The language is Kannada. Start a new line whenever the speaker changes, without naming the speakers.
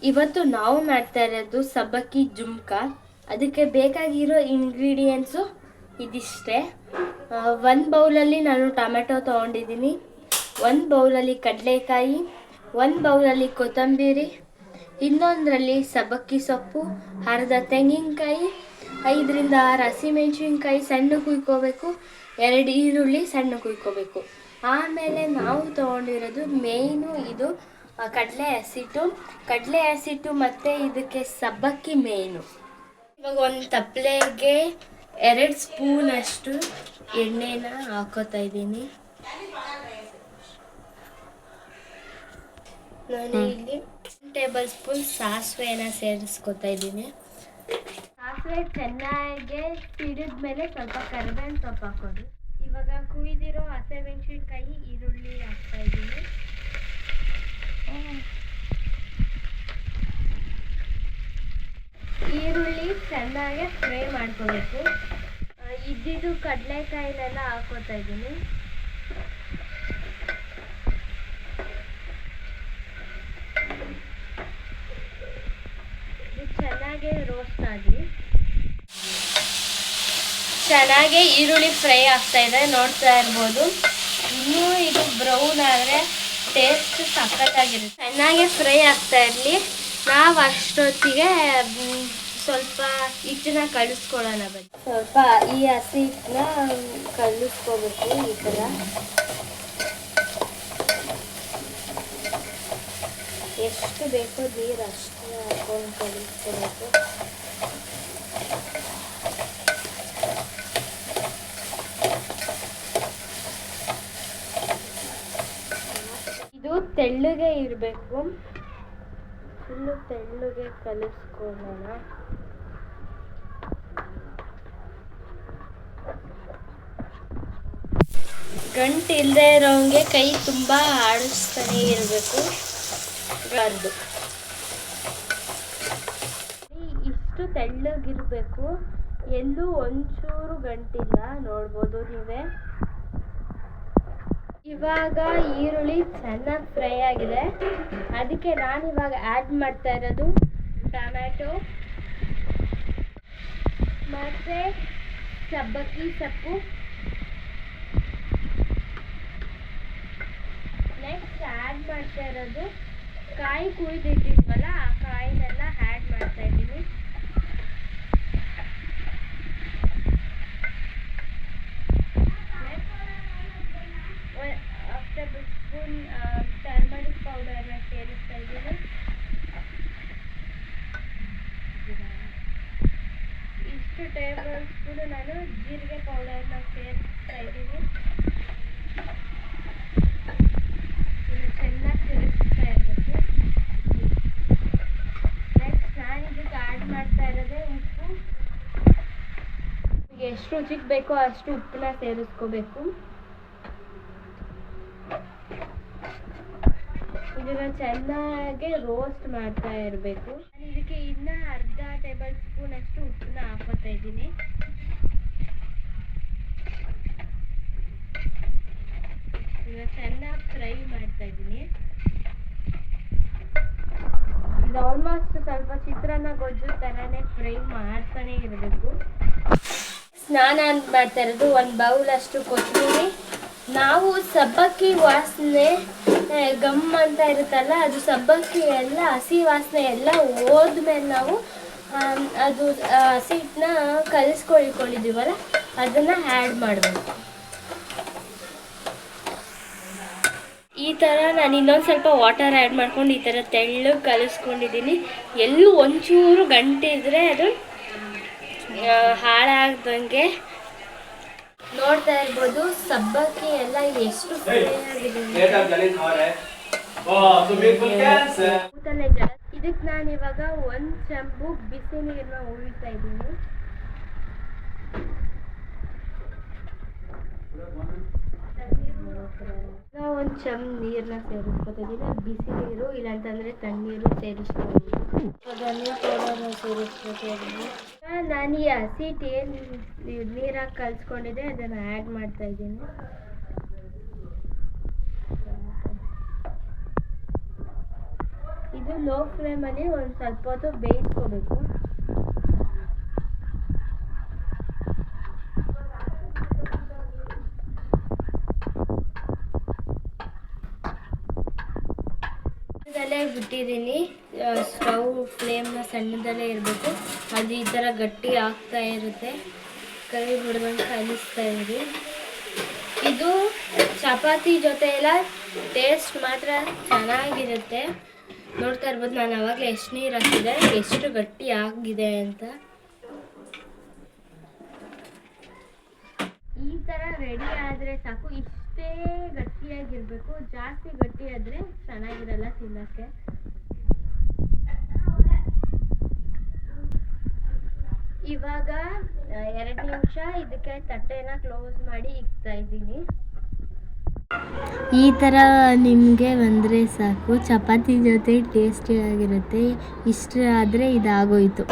ಇವತ್ತು ನಾವು ಮಾಡ್ತಾ ಇರೋದು ಸಬ್ಬಕ್ಕಿ ಜುಮ್ಕ. ಅದಕ್ಕೆ ಬೇಕಾಗಿರೋ ಇಂಗ್ರೀಡಿಯೆಂಟ್ಸು ಇದಿಷ್ಟೇ. ಒಂದು ಬೌಲಲ್ಲಿ ನಾನು ಟೊಮೆಟೊ ತೊಗೊಂಡಿದ್ದೀನಿ, ಒಂದು ಬೌಲಲ್ಲಿ ಕಡಲೆಕಾಯಿ, ಒಂದು ಬೌಲಲ್ಲಿ ಕೊತ್ತಂಬರಿ, ಇನ್ನೊಂದರಲ್ಲಿ ಸಬ್ಬಕ್ಕಿ ಸೊಪ್ಪು, ಅರ್ಧ ತೆಂಗಿನಕಾಯಿ, 5ರಿಂದ 6 ಹಸಿಮೆಣಸಿನ್ಕಾಯಿ ಸಣ್ಣ ಕುಯ್ಕೋಬೇಕು, 2 ಈರುಳ್ಳಿ ಸಣ್ಣ ಕುಯ್ಕೋಬೇಕು. ಆಮೇಲೆ ನಾವು ತೊಗೊಂಡಿರೋದು ಮೇಯ್ನು ಇದು ಕಡಲೆ ಹಸಿಟ್ಟು ಮತ್ತು ಇದಕ್ಕೆ ಸಬ್ಬಕ್ಕಿ ಮೇಯ್ನು. ಇವಾಗ ಒಂದು ತಪ್ಪಲೆಗೆ 2 ಸ್ಪೂನಷ್ಟು ಎಣ್ಣೆನ ಹಾಕೋತಾ ಇದ್ದೀನಿ. ನಾನು ಇಲ್ಲಿ 1 ಟೇಬಲ್ ಸ್ಪೂನ್ ಸಾಸಿವೆನ ಸೇರಿಸ್ಕೊತಾ ಇದ್ದೀನಿ. ಸಾಸಿವೆ ಚೆನ್ನಾಗಿ ಸಿಡಿದ ಮೇಲೆ ಸ್ವಲ್ಪ ಕರಿಬೇವಿನ ಸೊಪ್ಪು ಹಾಕೋದು. ಇವಾಗ ಕುಯ್ದಿರೋ ಹಸಿಮೆಣಸಿನ್ಕಾಯಿ, ಈರುಳ್ಳಿ ಹಾಕ್ತಾ ಇದ್ದೀನಿ. ಈರುಳ್ಳಿ ಚೆನ್ನಾಗಿ ಫ್ರೈ ಮಾಡ್ಕೋಬೇಕು. ಇದ್ದಿದ್ದು ಕಡಲೆಕಾಯಿನೆಲ್ಲ ಹಾಕೋತಾ ಇದ್ದೀನಿ. ಇದು ಚೆನ್ನಾಗಿ ರೋಸ್ಟ್ ಆಗಲಿ. ಚೆನ್ನಾಗಿ ಈರುಳ್ಳಿ ಫ್ರೈ ಆಗ್ತಾ ಇದೆ, ನೋಡ್ತಾ ಇರ್ಬೋದು. ಇನ್ನೂ ಇದು ಬ್ರೌನ್ ಆದರೆ ಟೇಸ್ಟ್ ಸಖತ್ತಾಗಿರುತ್ತೆ. ಚೆನ್ನಾಗಿ ಫ್ರೈ ಆಗ್ತಾ ಇರಲಿ. ನಾವು ಅಷ್ಟೊತ್ತಿಗೆ ಸ್ವಲ್ಪ ಹಿಟ್ಟನ್ನ ಕಲಿಸ್ಕೊಳ್ಳೋಣ. ಬನ್ನಿ, ಸ್ವಲ್ಪ ಈ ಹಸಿ ಹಿಟ್ಟನ್ನ ಕಲಿಸ್ಕೋಬೇಕು. ಈ ಥರ ಎಷ್ಟು ಬೇಕೋ ನೀರು ಅಷ್ಟು ಹಾಕೊಂಡು ಕಲಿಸ್ಕೋಬೇಕು. ಇದು ತೆಳ್ಳಗೆ ಇರಬೇಕು, ಫುಲ್ಲು ತೆಳ್ಳಗೆ ಕಲಿಸ್ಕೊಳ್ಳೋಣ. ಗಂಟು ಇಲ್ಲದೆ ಇರೋಂಗೆ ಕೈ ತುಂಬ ಆಡಿಸ್ತಾನೆ ಇರಬೇಕು. ಇಷ್ಟು ತೆಳ್ಳಗಿರಬೇಕು, ಎಲ್ಲೂ ಒಂಚೂರು ಗಂಟಿಲ್ಲ, ನೋಡ್ಬೋದು ನೀವೇ. ಇವಾಗ ಈರುಳ್ಳಿ ಚೆನ್ನಾಗಿ ಫ್ರೈ ಆಗಿದೆ. ಅದಕ್ಕೆ ನಾನಿವಾಗ ಆ್ಯಡ್ ಮಾಡ್ತಾ ಇರೋದು ಟೊಮ್ಯಾಟೊ ಮತ್ತು ಸಬ್ಬಕ್ಕಿ ಸೊಪ್ಪು. ನೆಕ್ಸ್ಟ್ ಆ್ಯಡ್ ಮಾಡ್ತಾ ಇರೋದು ಕಾಯಿ ಕುಯ್ದಿಟ್ಟಿದ್ವಲ್ಲ, ಆ ಕಾಯಿನೆಲ್ಲ ಆ್ಯಡ್ ಮಾಡ್ತಾ ಇದ್ದೀನಿ. ಸ್ಪೂನ್ ಟರ್ಮರಿಕ್ ಪೌಡರ್ನ ಸೇರಿಸ್ತಾ ಇದ್ದೀನಿ. ಇಷ್ಟು ಟೇಬಲ್ ಸ್ಪೂನು ನಾನು ಜೀರಿಗೆ ಪೌಡರ್ನ ಸೇರಿಸ್ತಾ ಇದ್ದೀನಿ. ಇದು ಚೆನ್ನಾಗಿ ತಿರುಗಿಸ್ತಾ ಇರಬೇಕು. ನೆಕ್ಸ್ಟ್ ನಾನು ಇದಕ್ಕೆ ಆ್ಯಡ್ ಮಾಡ್ತಾ ಇರೋದೇ ಉಪ್ಪು. ಎಷ್ಟು ರುಚಿಗೆ ಬೇಕೋ ಅಷ್ಟು ಉಪ್ಪನ್ನ ಸೇರಿಸ್ಕೋಬೇಕು. ಇದನ್ನು ಚೆನ್ನಾಗಿ ರೋಸ್ಟ್ ಮಾಡ್ತಾ ಇರಬೇಕು. ನಾನು ಇದಕ್ಕೆ ಇನ್ನೂ ಅರ್ಧ ಟೇಬಲ್ ಸ್ಪೂನ್ ಅಷ್ಟು ಉಪ್ಪನ್ನ ಹಾಕೋತಾ ಇದ್ದೀನಿ. ಇದನ್ನು ಚೆನ್ನಾಗಿ ಫ್ರೈ ಮಾಡ್ತಾ ಇದ್ದೀನಿ. ಇದು ಆಲ್ಮೋಸ್ಟ್ ಸ್ವಲ್ಪ ಚಿತ್ರಾನ್ನ ಗೊಜ್ಜು ಥರನೇ ಫ್ರೈ ಮಾಡ್ತಾನೆ ಇರಬೇಕು. ಸ್ನಾನ ಮಾಡ್ತಾ ಇರೋದು 1 ಬೌಲ್ ಅಷ್ಟು ಕೊತ್ತಂಬರಿ. ನಾವು ಸಬ್ಬಕ್ಕಿ ವಾಸನೆ ಗಮ್ ಅಂತ ಇರುತ್ತಲ್ಲ, ಅದು ಸಬ್ಬಕ್ಕಿ ಎಲ್ಲ ಹಸಿ ವಾಸನೆ ಎಲ್ಲ ಹೋದ್ಮೇಲೆ ನಾವು ಅದು ಹಸಿ ಹಿಟ್ಟನ್ನ ಕಲಿಸ್ಕೊಂಡಿದ್ದೀವಲ್ಲ ಅದನ್ನು ಆ್ಯಡ್ ಮಾಡಬೇಕು. ಈ ಥರ ನಾನು ಇನ್ನೊಂದು ಸ್ವಲ್ಪ ವಾಟರ್ ಆ್ಯಡ್ ಮಾಡ್ಕೊಂಡು ಈ ಥರ ತೆಳ್ಳಗೆ ಕಲಿಸ್ಕೊಂಡಿದ್ದೀನಿ. ಎಲ್ಲೂ ಒಂಚೂರು ಗಂಟಿದ್ರೆ ಅದು ಹಾಳಾಗ್ದಂಗೆ. ನೋಡ್ತಾ ಇರ್ಬೋದು ಸಬ್ಬಕ್ಕಿ ಎಲ್ಲ ಎಷ್ಟು ಫ್ರೈ ಆಗಿದೆ. ಇದಕ್ಕೆ ನಾನು ಇವಾಗ 1 ಚಂಬು ಬಿಸಿ ನೀರನ್ನ ಉಳಿತಾ ಇದ್ದೀನಿ. ಒಂದು ಚಮ್ ನೀರನ್ನ ಸೇರಿಸ್ಕೊತಾ ಇದ್ದೀನಿ. ಬಿಸಿ ನೀರು ಇಲ್ಲಾಂತಂದರೆ ತಣ್ಣೀರು ಸೇರಿಸ್ಕೊಂಡು ಧನಿಯಾ ಪೌಡರ್ನ ಸೇರಿಸ್ಕೊತಾ ಇದ್ದೀನಿ. ನಾನು ಈ ಹಸಿಟ್ಟು ಏನು ನೀರಾಗಿ ಕಲಿಸ್ಕೊಂಡಿದ್ದೆ ಅದನ್ನು ಆ್ಯಡ್ ಮಾಡ್ತಾ ಇದ್ದೀನಿ. ಇದು ಲೋ ಫ್ಲೇಮಲ್ಲಿ ಒಂದು ಸ್ವಲ್ಪ ಹೊತ್ತು ಬೇಯಿಸ್ಕೋಬೇಕು. ಸಣ್ಣದಲ್ಲೇ ಬಿಟ್ಟಿದ್ದೀನಿ, ಸ್ಟವ್ ಫ್ಲೇಮ್ನ ಸಣ್ಣದಲ್ಲೇ ಇರಬೇಕು. ಅದು ಈ ಥರ ಗಟ್ಟಿ ಆಗ್ತಾ ಇರುತ್ತೆ, ಕೈ ಬಿಡ್ದಂಗೆ ಕಲಿಸ್ತಾ ಇರಿ. ಇದು ಚಪಾತಿ ಜೊತೆ ಎಲ್ಲ ಟೇಸ್ಟ್ ಮಾತ್ರ ಚೆನ್ನಾಗಿರುತ್ತೆ. ನೋಡ್ತಾ ಇರ್ಬೋದು ನಾನು ಆವಾಗಲೇ ಎಷ್ಟು ನೀರು ಹಾಕಿದೆ, ಎಷ್ಟು ಗಟ್ಟಿ ಆಗಿದೆ ಅಂತ. ಈ ಥರ ರೆಡಿ ಆದರೆ ಸಾಕು. ಇಷ್ಟೇ ಗಟ್ಟಿಯಾಗಿರಬೇಕು, ಜಾಸ್ತಿ ಗಟ್ಟಿ ಆದರೆ ಚೆನ್ನಾಗಿರಲ್ಲ ತಿನ್ನೋಕ್ಕೆ. ಇವಾಗ 2 ನಿಮಿಷ ಇದಕ್ಕೆ ತಟ್ಟೆನ ಕ್ಲೋಸ್ ಮಾಡಿ ಇಡ್ತಾ ಇದ್ದೀನಿ. ಈ ಥರ ನಿಮಗೆ ಬಂದರೆ ಸಾಕು, ಚಪಾತಿ ಜೊತೆ ಟೇಸ್ಟಿಯಾಗಿರುತ್ತೆ. ಇಷ್ಟ ಆದರೆ ಇದಾಗೋಯ್ತು.